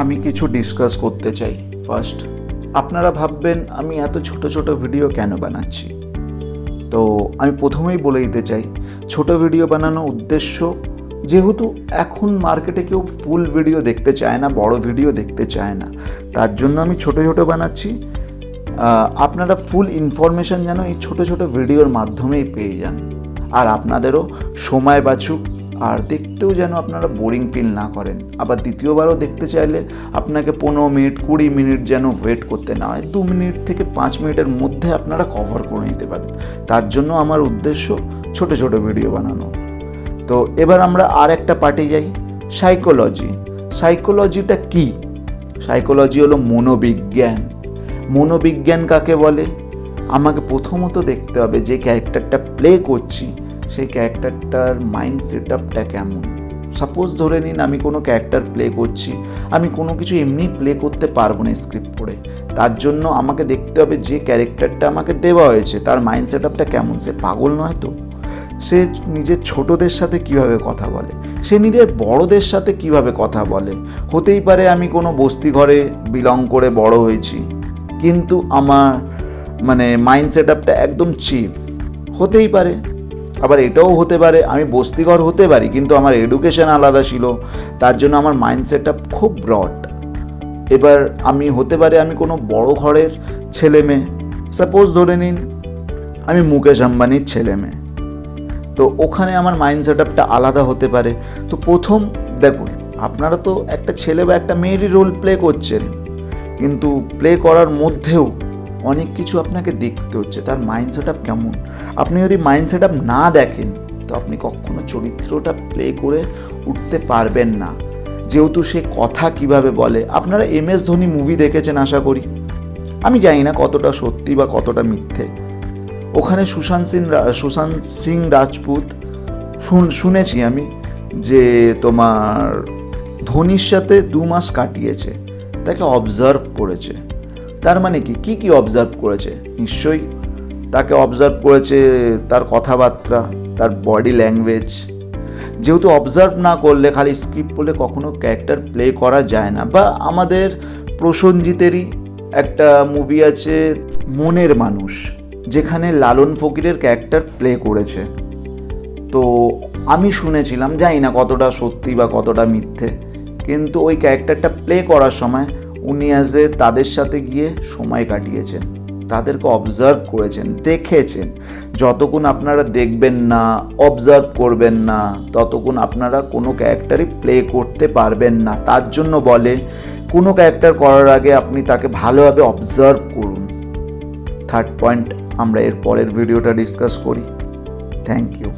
আমি কিছু ডিসকাস করতে চাই। ফার্স্ট, আপনারা ভাববেন আমি এত ছোট ছোট ভিডিও কেন বানাচ্ছি। তো আমি প্রথমেই বলে দিতে চাই, ছোট ভিডিও বানানোর উদ্দেশ্য, যেহেতু এখন মার্কেটে কেউ ফুল ভিডিও দেখতে চায় না, বড় ভিডিও দেখতে চায় না, তার জন্য আমি ছোট ছোট বানাচ্ছি। আপনারা ফুল ইনফরমেশান যেন এই ছোট ছোট ভিডিওর মাধ্যমেই পেয়ে যান, আর আপনাদেরও সময় বাঁচুক, আর দেখতেও যেন আপনারা বোরিং ফিল না করেন। আবার দ্বিতীয়বারও দেখতে চাইলে আপনাকে 15 মিনিট 20 মিনিট যেন ওয়েট করতে না হয়, 2 মিনিট থেকে 5 মিনিটের মধ্যে আপনারা কভার করে নিতে পারেন। তার জন্য আমার উদ্দেশ্য ছোট ছোট ভিডিও বানানো। তো এবার আমরা আর একটা পার্টে যাই, সাইকোলজি। সাইকোলজিটা কি? সাইকোলজি হলো মনোবিজ্ঞান। মনোবিজ্ঞান কাকে বলে? আমাকে প্রথমত দেখতে হবে যে ক্যারেক্টারটা প্লে করছি সেই ক্যারেক্টারটার মাইন্ড সেট আপটা কেমন। সাপোজ ধরে নিন আমি কোনো ক্যারেক্টার প্লে করছি, আমি কোনো কিছু এমনি প্লে করতে পারবো না স্ক্রিপ্ট পড়ে। তার জন্য আমাকে দেখতে হবে যে ক্যারেক্টারটা আমাকে দেওয়া হয়েছে তার মাইন্ড সেট আপটা কেমন। সে পাগল নয় তো? সে নিজের ছোটদের সাথে কিভাবে কথা বলে, সে নিজের বড়দের সাথে কিভাবে কথা বলে। হতেই পারে আমি কোনো বস্তি ঘরে বিলং করে বড় হয়েছি, কিন্তু আমার মাইন্ড সেট আপটা একদম চিপ, হতেই পারে। আবার এটাও হতে পারে আমি বস্তিঘর হতে পারি, কিন্তু আমার এডুকেশন আলাদা ছিল, তার জন্য আমার মাইন্ড সেট আপ খুব ব্রড। এবার আমি হতে পারে আমি কোনো বড় ঘরের ছেলে মেয়ে, সাপোজ ধরে নিন আমি মুকেশ আম্বানির ছেলে মেয়ে, তো ওখানে আমার মাইন্ড সেট আপটা আলাদা হতে পারে। তো প্রথম দেখুন, আপনারা তো একটা ছেলে বা একটা মেয়েরই রোল প্লে করছেন, কিন্তু প্লে করার মধ্যেও অনেক কিছু আপনাকে দেখতে হচ্ছে, তার মাইন্ড সেট আপ কেমন। আপনি যদি মাইন্ড সেট আপ না দেখেন তো আপনি কখনো চরিত্রটা প্লে করে উঠতে পারবেন না। যেহেতু সে কথা কিভাবে বলে, আপনারা MS ধোনি মুভি দেখেছেন আশা করি, আমি জানি না কতটা সত্যি বা কতটা মিথ্যে। ওখানে সুশান্ত সিং রাজপুত শুনেছি আমি যে তোমার ধোনির সাথে 2 মাস কাটিয়েছে, তাকে অবজার্ভ করেছে। তার মানে কি কি অবজার্ভ করেছে? নিশ্চয়ই তাকে অবজার্ভ করেছে তার কথাবার্তা, তার বডি ল্যাঙ্গুয়েজ। যেহেতু অবজার্ভ না করলে, খালি স্ক্রিপ্ট বলে কখনো ক্যারেক্টার প্লে করা যায় না। বা আমাদের প্রসেনজিতেরই একটা মুভি আছে মনের মানুষ, যেখানে লালন ফকিরের ক্যারেক্টার প্লে করেছে। তো আমি শুনেছিলাম, জানি না কতটা সত্যি বা কতটা মিথ্যে, কিন্তু ওই ক্যারেক্টারটা প্লে করার সময় উনি তাদের সাথে গিয়ে সময় কাটিয়েছেন, তাদেরকে অবজার্ভ করেছেন, দেখেছেন। যতক্ষণ আপনারা দেখবেন না, অবজার্ভ করবেন না, ততক্ষণ আপনারা কোনো ক্যারেক্টারই প্লে করতে পারবেন না। তার জন্য বলে কোনো ক্যারেক্টার করার আগে আপনি তাকে ভালোভাবে অবজার্ভ করুন। থার্ড পয়েন্ট আমরা এর পরের ভিডিওটা ডিসকাস করি। Thank you.